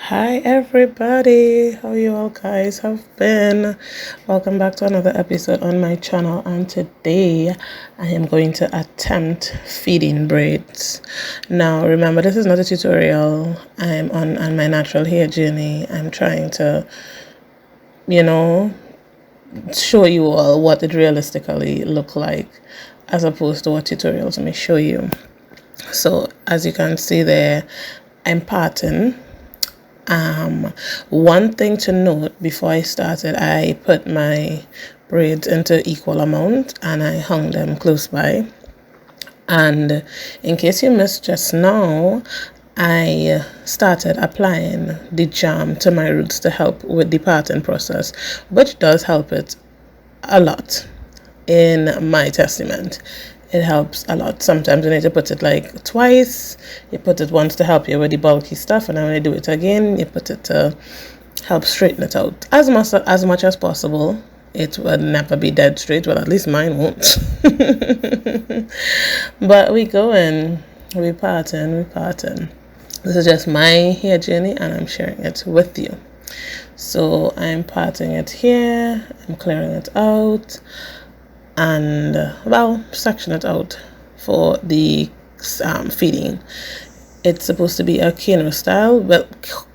Hi everybody, how you all guys have been? Welcome back to another episode on my channel, and today I am going to attempt feeding braids. Now remember, this is not a tutorial. I'm on my natural hair journey. I'm trying to, show you all what it realistically look like as opposed to what tutorials may show you. So as you can see there, I'm parting. One thing to note before I started, I put my braids into equal amount and I hung them close by. And in case you missed just now, I started applying the jam to my roots to help with the parting process, which does help it a lot in my testament. It helps a lot. Sometimes you need to put it like twice. You put it once to help you with the bulky stuff, and then when you do it again, you put it to help straighten it out as much as possible. It will never be dead straight. Well, at least mine won't. But we parting. This is just my hair journey, and I'm sharing it with you. So I'm parting it here. I'm clearing it out. And section it out for the feeding. It's supposed to be a cornrow style. Well,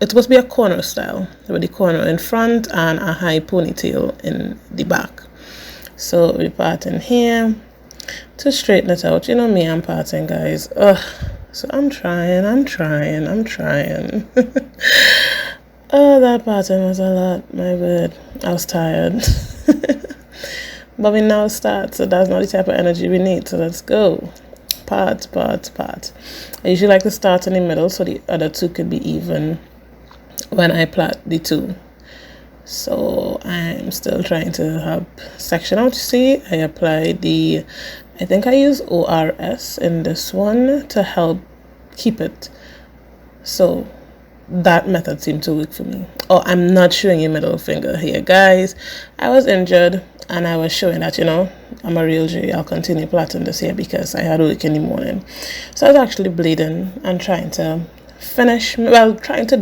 it's supposed to be a cornrow style with the cornrow in front and a high ponytail in the back. So we part in here to straighten it out. You know me, I'm parting, guys. So I'm trying. Oh, that parting was a lot. My bad. I was tired. But we now start, so that's not the type of energy we need. So let's go. Part. I usually like to start in the middle so the other two could be even when I plait the two. So I'm still trying to help section out. You see, I applied I think I use ORS in this one to help keep it. So that method seemed to work for me. Oh, I'm not showing you middle finger here, guys. I was injured and I was showing that, I'm a real G. I'll continue plaiting this here because I had work in the morning. So I was actually bleeding and trying to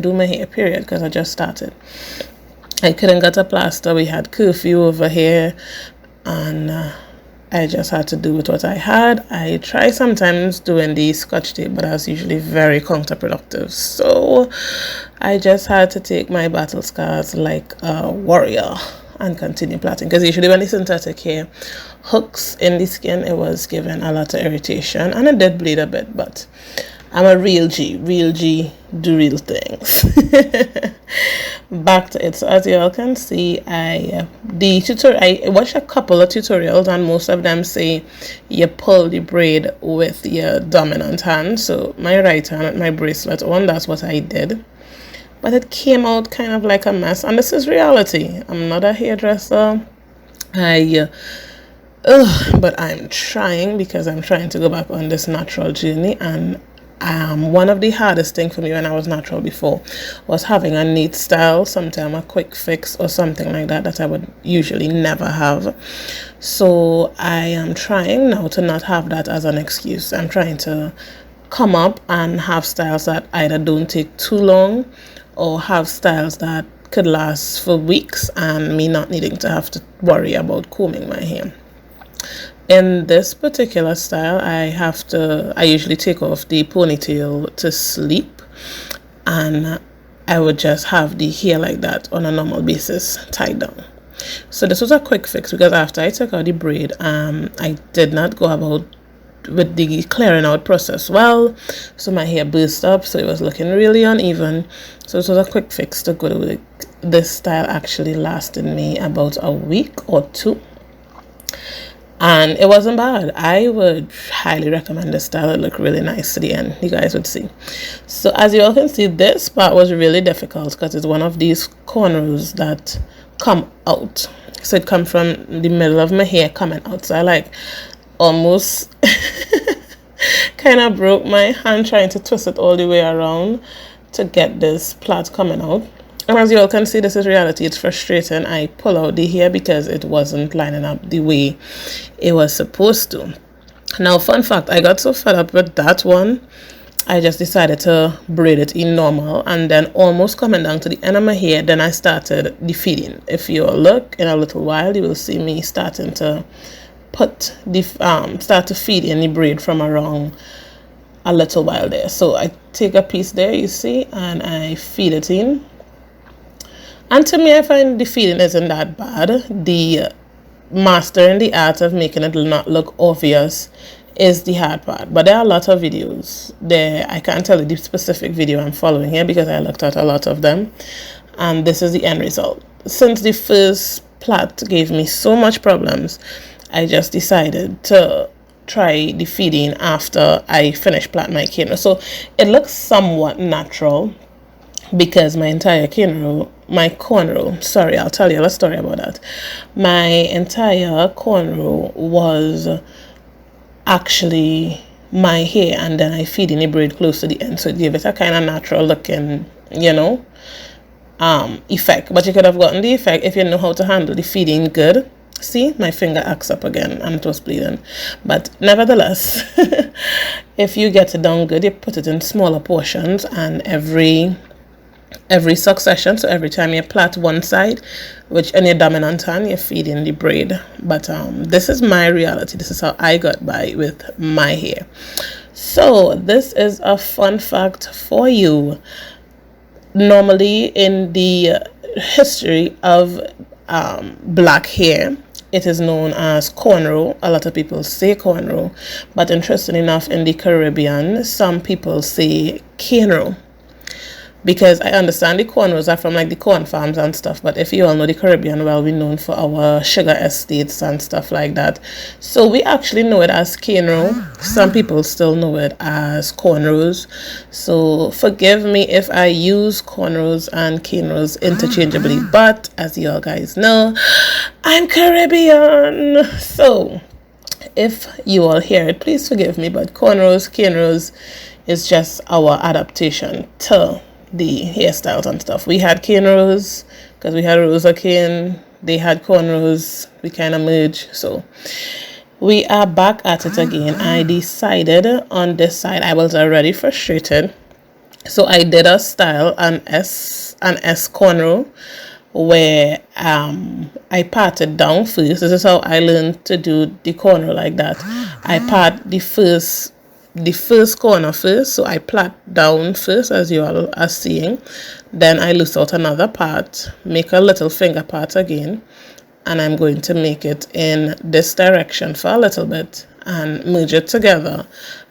do my hair, period, because I just started. I couldn't get a plaster. We had curfew over here, and I just had to do with what I had. I try sometimes doing the scotch tape, but that's usually very counterproductive. So I just had to take my battle scars like a warrior and continue plaiting, because usually when the synthetic hair hooks in the skin, it was giving a lot of irritation and it did bleed a bit. But I'm a real G do real things. Back to it. So as you all can see, I watched a couple of tutorials and most of them say you pull the braid with your dominant hand. So my right hand with my bracelet on, that's what I did. But it came out kind of like a mess, and this is reality. I'm not a hairdresser. But I'm trying, because I'm trying to go back on this natural journey. And one of the hardest things for me when I was natural before was having a neat style, sometime a quick fix or something like that I would usually never have. So I am trying now to not have that as an excuse. I'm trying to come up and have styles that either don't take too long or have styles that could last for weeks and me not needing to have to worry about combing my hair. In this particular style, I usually take off the ponytail to sleep, and I would just have the hair like that on a normal basis tied down. So this was a quick fix, because after I took out the braid, I did not go about with the clearing out process well, so my hair burst up, so it was looking really uneven. So it was a quick fix to go to it. This style actually lasted me about a week or two, and it wasn't bad. I would highly recommend this style. It looked really nice to the end, you guys would see. So as you all can see, this part was really difficult because it's one of these cornrows that come out. So it comes from the middle of my hair coming out. So I almost kind of broke my hand trying to twist it all the way around to get this plait coming out. And as you all can see, this is reality. It's frustrating. I pull out the hair because it wasn't lining up the way it was supposed to. Now, fun fact, I got so fed up with that one, I just decided to braid it in normal, and then almost coming down to the end of my hair, then I started the feeding. If you look in a little while, you will see me starting to put the start to feed in the braid from around a little while there. So I take a piece there, you see, and I feed it in. And to me, I find the feeding isn't that bad. The mastering the art of making it not look obvious is the hard part. But there are a lot of videos there. I can't tell you the specific video I'm following here because I looked at a lot of them, and this is the end result. Since the first plait gave me so much problems, I just decided to try the feeding after I finished plait my cane. So it looks somewhat natural because my entire cornrow, sorry, I'll tell you a little story about that. My entire cornrow was actually my hair, and then I feed in a braid close to the end, so it gave it a kind of natural looking, effect. But you could have gotten the effect if you know how to handle the feeding good. See, my finger acts up again and it was bleeding. But nevertheless, if you get it done good, you put it in smaller portions, and every succession, so every time you plait one side, which in your dominant hand, you feed in the braid. But this is my reality. This is how I got by with my hair. So this is a fun fact for you. Normally in the history of black hair, it is known as cornrow. A lot of people say cornrow, but interesting enough, in the Caribbean, some people say cane row. Because I understand the cornrows are from like the corn farms and stuff, but if you all know the Caribbean, well, we're known for our sugar estates and stuff like that. So we actually know it as cane row. Some people still know it as cornrows. So forgive me if I use cornrows and cane rows interchangeably, but as you all guys know, I'm Caribbean. So if you all hear it, please forgive me, but cornrows, cane rows is just our adaptation to the hairstyles and stuff. We had cane rows because we had rows of cane. They had cornrows. We kind of merged. So we are back at it again. I decided on this side, I was already frustrated, so I did a style, an S cornrow, where I parted down first. This is how I learned to do the cornrow like that. I part the first corner first, so I plait down first, as you all are seeing. Then I loose out another part, make a little finger part again, and I'm going to make it in this direction for a little bit and merge it together.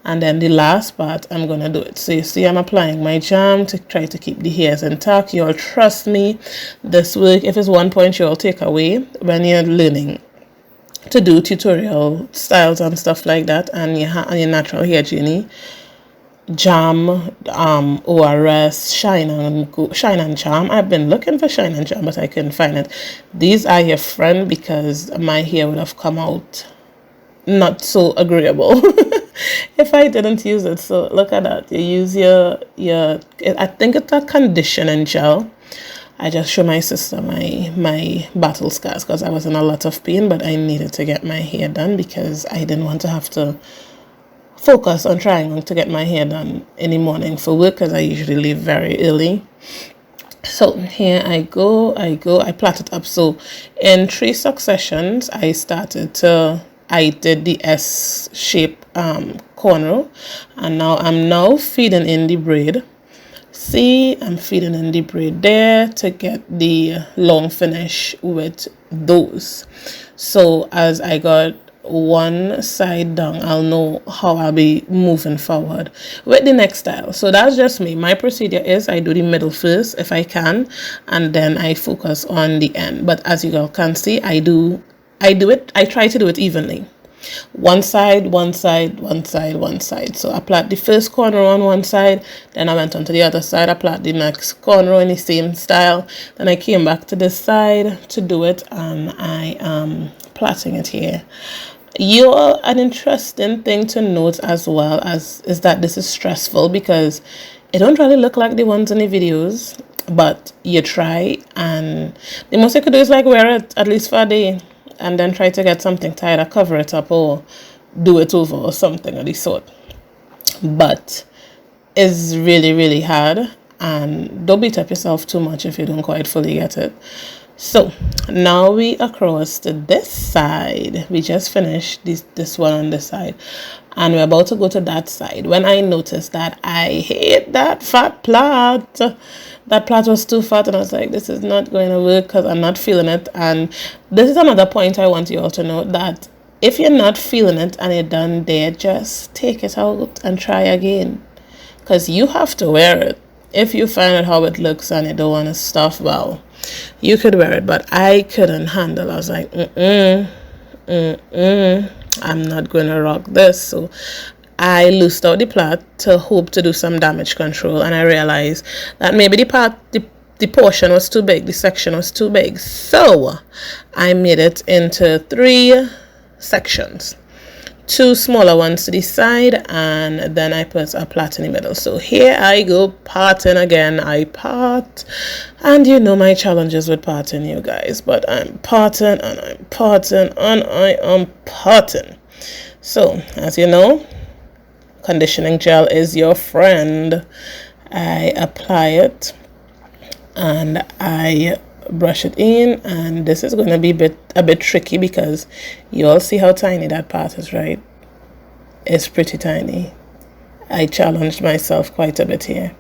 And then the last part, I'm going to do it. So you see, I'm applying my jam to try to keep the hairs intact. You all trust me, this work, if it's one point you all take away when you're learning to do tutorial styles and stuff like that, and your natural hair journey, jam, ORS, shine and charm. I've been looking for shine and charm, but I couldn't find it. These are your friend, because my hair would have come out not so agreeable if I didn't use it. So look at that. You use your I think it's a conditioning gel. I just show my sister my battle scars because I was in a lot of pain, but I needed to get my hair done because I didn't want to have to focus on trying to get my hair done in the morning for work, because I usually leave very early. So here I go, I plait it up. So in 3 successions, I did the S shape cornrow, and now I'm feeding in the braid. See, I'm feeding in the braid there to get the long finish with those. So as I got one side done, I'll know how I'll be moving forward with the next style. So that's just me. My procedure is I do the middle first if I can, and then I focus on the end. But as you all can see, I try to do it evenly. One side, one side, one side, one side. So I plait the first cornrow on one side, then I went on to the other side, I plait the next cornrow in the same style, then I came back to this side to do it, and I am plaiting it here. An interesting thing to note as well is that this is stressful because it don't really look like the ones in the videos, but you try, and the most you could do is like wear it at least for a day, and then try to get something tied or cover it up or do it over or something of the sort. But is really, really hard. And don't beat up yourself too much if you don't quite fully get it. So now we across to this side. We just finished this one on this side, and we're about to go to that side when I noticed that I hate that fat plait. That plait was too fat, and I was like, this is not going to work because I'm not feeling it. And this is another point I want you all to know, that if you're not feeling it and you're done there, just take it out and try again, because you have to wear it. If you find out how it looks and you don't want to stuff, well, you could wear it, but I couldn't handle. I was like, I'm not going to rock this. So I loosed out the plait to hope to do some damage control, and I realized that maybe the portion was too big, the section was too big. So I made it into 3 sections. 2 smaller ones to the side, and then I put a plait in the middle. So here I go parting again. I part, and you know my challenges with parting, you guys, but I'm parting and I'm parting and I am parting. So as you know, conditioning gel is your friend. I apply it and I brush it in, and this is going to be a bit tricky because you all see how tiny that part is, right? It's pretty tiny. I challenged myself quite a bit here,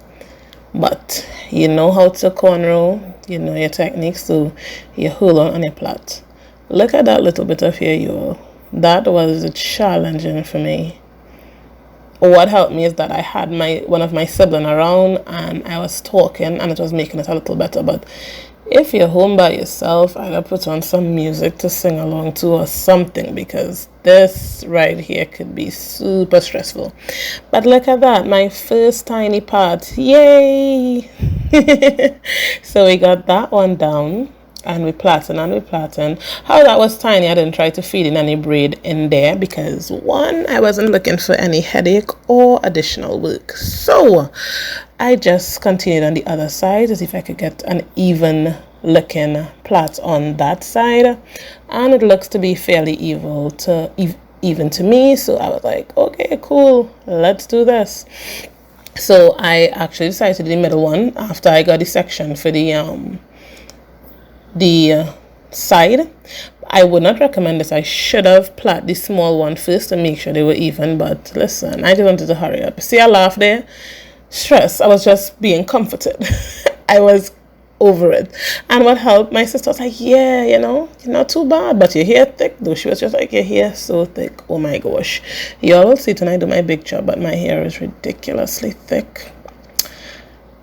but you know how to cornrow, you know your techniques, so you hold on your plait. Look at that little bit of hair, you all. That was challenging for me. What helped me is that I had one of my siblings around, and I was talking, and it was making it a little better. But if you're home by yourself, I gotta put on some music to sing along to or something, because this right here could be super stressful. But look at that, my first tiny part. Yay! So we got that one down, and we plaiting and we plaiting. How that was tiny, I didn't try to feed in any braid in there because, one, I wasn't looking for any headache or additional work. So I just continued on the other side to see if I could get an even looking plait on that side, and it looks to be fairly even to me. So I was like, okay, cool, let's do this. So I actually decided to do the middle one after I got the section for the side. I would not recommend this. I should have plaited the small one first to make sure they were even, but listen, I just wanted to hurry up. See, I laughed there. Stress. I was just being comforted. I was over it. And what helped, my sister was like, yeah, you know, you're not too bad, but your hair thick though. She was just like, your hair so thick. Oh my gosh. Y'all will see tonight I do my big job, but my hair is ridiculously thick.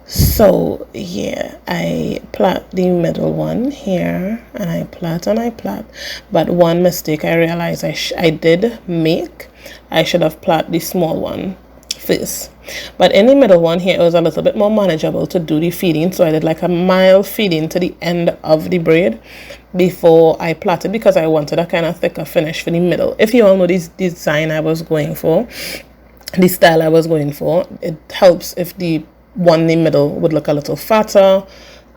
So yeah, I plait the middle one here, and I plait and I plait. But one mistake I realized I did make, I should have plaited the small one first. But in the middle one here, it was a little bit more manageable to do the feeding, so I did like a mild feeding to the end of the braid before I plaited, because I wanted a kind of thicker finish for the middle. If you all know this design I was going for, the style I was going for, it helps if the one in the middle would look a little fatter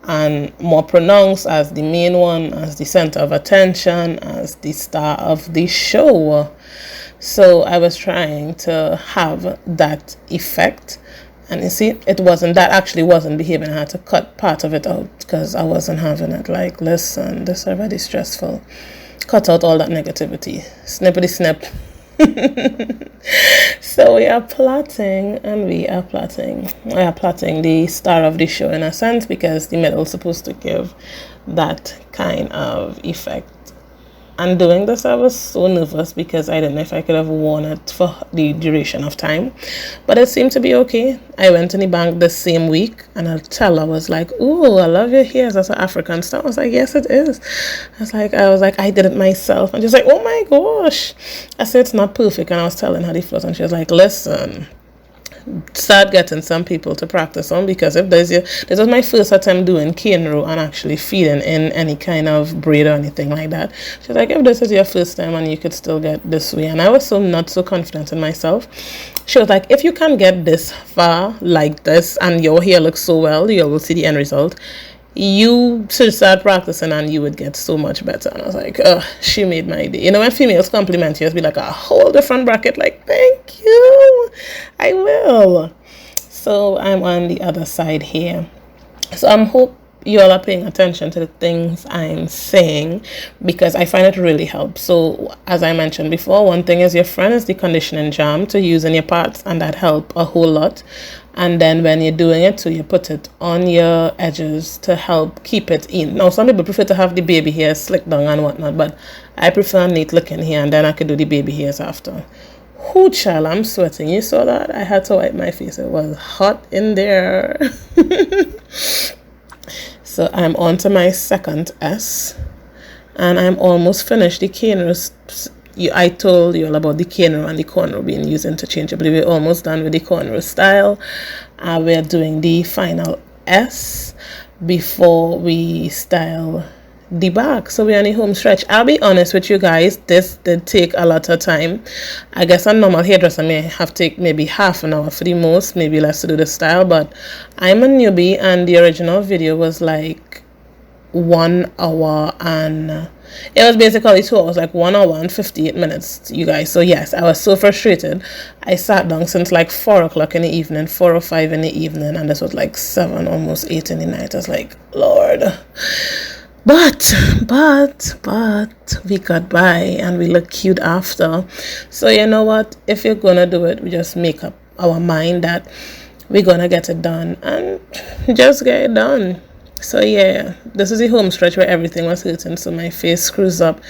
and more pronounced as the main one, as the center of attention, as the star of the show. So I was trying to have that effect, and you see, that actually wasn't behaving. I had to cut part of it out because I wasn't having it. Like, listen, this is already stressful. Cut out all that negativity. Snippety snip. So we are plaiting and we are plaiting. We are plaiting the star of the show in a sense, because the middle is supposed to give that kind of effect. And doing this, I was so nervous because I didn't know if I could have worn it for the duration of time, but it seemed to be okay. I went to the bank the same week, and a teller was like, "Ooh, I love your hair. That's an African style." I was like, "Yes, it is." I was like, "I did it myself." And she's like, "Oh my gosh." I said, "It's not perfect," and I was telling her the flaws, and she was like, "Listen, start getting some people to practice on, because if this was my first attempt doing cornrow and actually feeding in any kind of braid or anything like that." She's like, "If this is your first time and you could still get this way," and I was not so confident in myself. She was like, "If you can get this far like this and your hair looks so well, you will see the end result. You should start practicing and you would get so much better." And I was like, oh, she made my day. You know, when females compliment you, it's be like a whole different bracket, like, "Thank you, I will." So I'm on the other side here. So I'm hope you all are paying attention to the things I'm saying, because I find it really helps. So as I mentioned before, one thing is your friend is the conditioning jam to use in your parts, and that help a whole lot. And then when you're doing it, so you put it on your edges to help keep it in. Now some people prefer to have the baby hair slicked down and whatnot, but I prefer neat looking hair, and then I could do the baby hairs after. Whoo, child, I'm sweating. You saw that? I had to wipe my face. It was hot in there. So I'm on to my second S, and I'm almost finished. The cornrows, I told you all about the cornrow and the cornrow being used interchangeably. We're almost done with the cornrow style. We're doing the final S before we style the back. So we're on the home stretch. I'll be honest with you guys, this did take a lot of time. I guess a normal hairdresser may have take maybe half an hour for the most, maybe less to do the style, but I'm a newbie, and the original video was like 1 hour, and it was basically 2 hours, like 1 hour and 58 minutes, you guys. So yes, I was so frustrated. I sat down since like 4 o'clock in the evening, 4 or 5 in the evening, and this was like 7, almost 8 in the night. I was like, Lord. But we got by, and we look cute after. So you know what, if you're gonna do it, we just make up our mind that we're gonna get it done, and just get it done. So yeah, this is the home stretch where everything was hurting, so my face screws up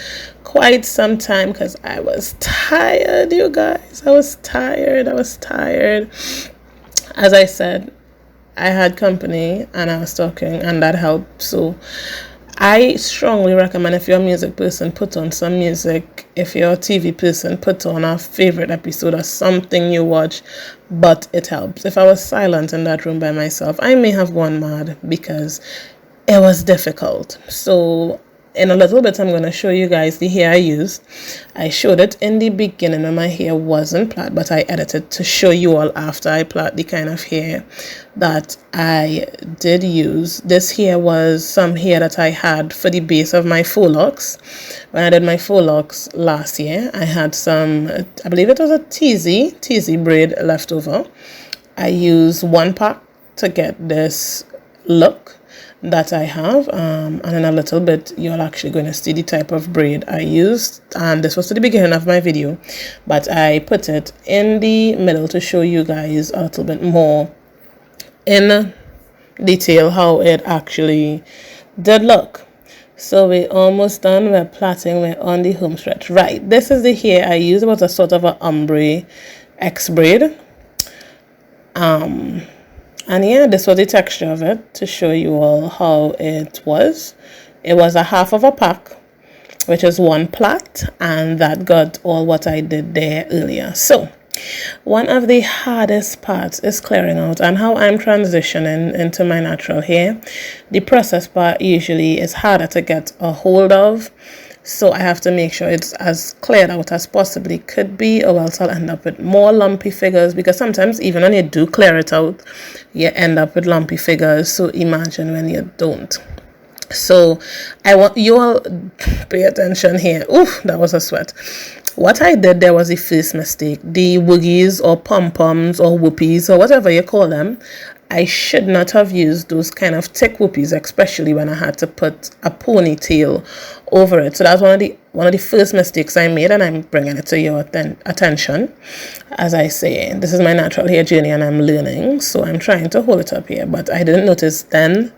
quite some time because I was tired, you guys. I was tired. As I said, I had company and I was talking, and that helped. So I strongly recommend, if you're a music person, put on some music. If you're a TV person, put on a favorite episode or something you watch, but it helps. If I was silent in that room by myself, I may have gone mad because it was difficult. So in a little bit, I'm going to show you guys the hair I used. I showed it in the beginning when my hair wasn't plait, but I edited to show you all after I plait the kind of hair that I did use. This hair was some hair that I had for the base of my faux locks. When I did my faux locks last year, I had some, I believe it was a teasy braid left over. I used 1 pack to get this look that I have, and in a little bit you're actually going to see the type of braid I used, and this was to the beginning of my video, but I put it in the middle to show you guys a little bit more in detail how it actually did look. So we're almost done. We're plaiting. We're on the home stretch. Right, this is the hair I used. It was a sort of a ombre X braid. And yeah, this was the texture of it to show you all how it was. It was a half of a pack, which is 1 plait, and that got all what I did there earlier. So one of the hardest parts is clearing out, and how I'm transitioning into my natural hair. The process part usually is harder to get a hold of. So I have to make sure it's as cleared out as possibly could be, or else I'll end up with more lumpy figures, because sometimes even when you do clear it out, you end up with lumpy figures. So imagine when you don't. So I want you all pay attention here. Oof, that was a sweat. What I did there was the first mistake. The woogies or pom-poms or whoopies or whatever you call them, I should not have used those kind of thick whoopies, especially when I had to put a ponytail over it. So that's one of the first mistakes I made, and I'm bringing it to your attention. As I say, this is my natural hair journey and I'm learning, so I'm trying to hold it up here, but I didn't notice then.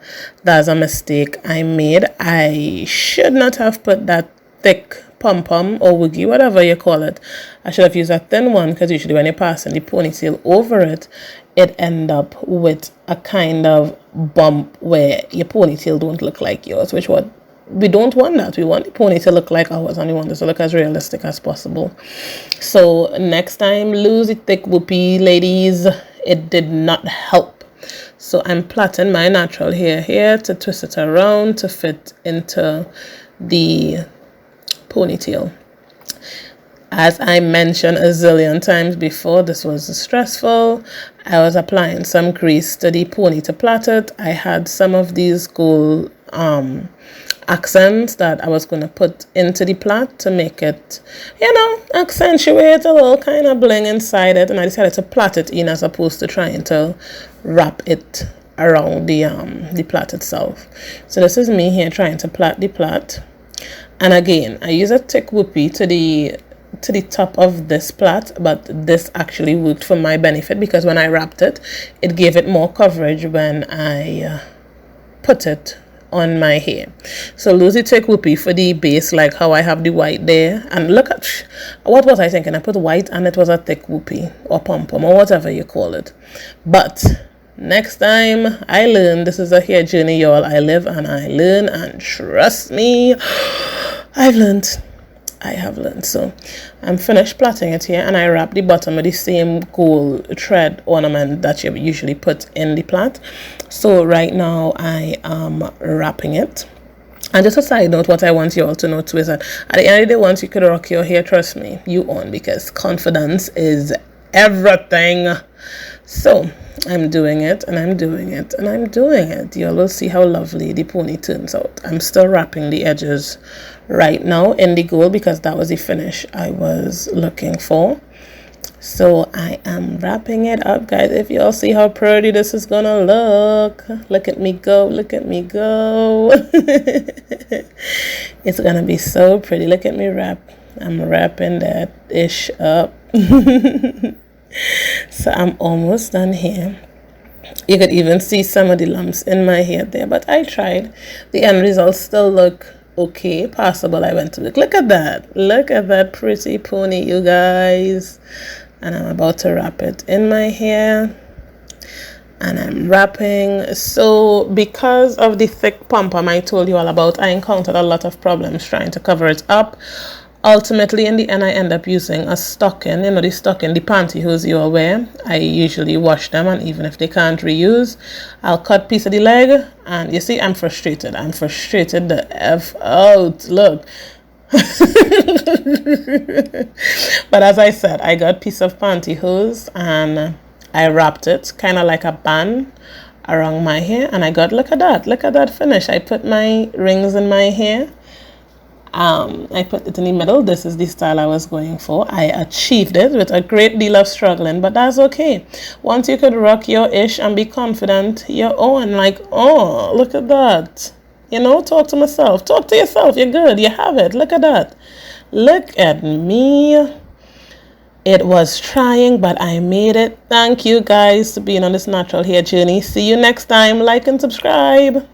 That's a mistake I made. I should not have put that thick pom-pom or woogie, whatever you call it. I should have used a thin one, because usually when you're passing the ponytail over it, it end up with a kind of bump where your ponytail don't look like yours, which what we don't want. That we want the pony to look like ours, and we want it to look as realistic as possible. So next time, lose the thick whoopie, ladies. It did not help. So I'm plaiting my natural hair here to twist it around to fit into the ponytail. As I mentioned a zillion times before, this was stressful. I was applying some grease to the pony to plait it. I had some of these gold accents that I was going to put into the plait to make it, accentuate a little kind of bling inside it. And I decided to plait it in as opposed to trying to wrap it around the plait itself. So this is me here trying to plait the plait. And again, I use a thick whoopee to the top of this plait, but this actually worked for my benefit because when I wrapped it, it gave it more coverage when I put it on my hair. So Lucy thick whoopee for the base, like how I have the white there. And look at, what was I thinking? I put white and it was a thick whoopee or pom-pom or whatever you call it. But next time I learn, this is a hair journey, y'all. I live and I learn, and trust me, I have learned. So I'm finished plaiting it here, and I wrap the bottom with the same gold thread ornament that you usually put in the plait. So right now I am wrapping it. And just a side note, what I want you all to know too is that at the end of the day, once you could rock your hair, trust me, you own, because confidence is everything. So I'm doing it, and I'm doing it, and I'm doing it. You all will see how lovely the pony turns out. I'm still wrapping the edges right now in the gold because that was the finish I was looking for. So I am wrapping it up, guys. If you all see how pretty this is gonna look, look at me go, look at me go. It's gonna be so pretty. Look at me wrap. I'm wrapping that ish up. So I'm almost done here. You could even see some of the lumps in my hair there, but I tried. The end results still look okay, passable. I went to look at that. Look at that pretty pony, you guys. And I'm about to wrap it in my hair. And I'm wrapping. So because of the thick pom-pom I told you all about, I encountered a lot of problems trying to cover it up. Ultimately, in the end, I end up using a stocking. The stocking, the pantyhose you all wear. I usually wash them, and even if they can't reuse, I'll cut piece of the leg. And you see, I'm frustrated. I'm frustrated the F out. Look. But as I said, I got a piece of pantyhose and I wrapped it kind of like a band around my hair. And I got, look at that finish. I put my rings in my hair. I put it in the middle. This is the style I was going for. I achieved it with a great deal of struggling, but that's okay. Once you could rock your ish and be confident, your own, like, oh, look at that. Talk to myself. Talk to yourself. You're good. You have it. Look at that. Look at me. It was trying, but I made it. Thank you guys for being on this natural hair journey. See you next time. Like and subscribe.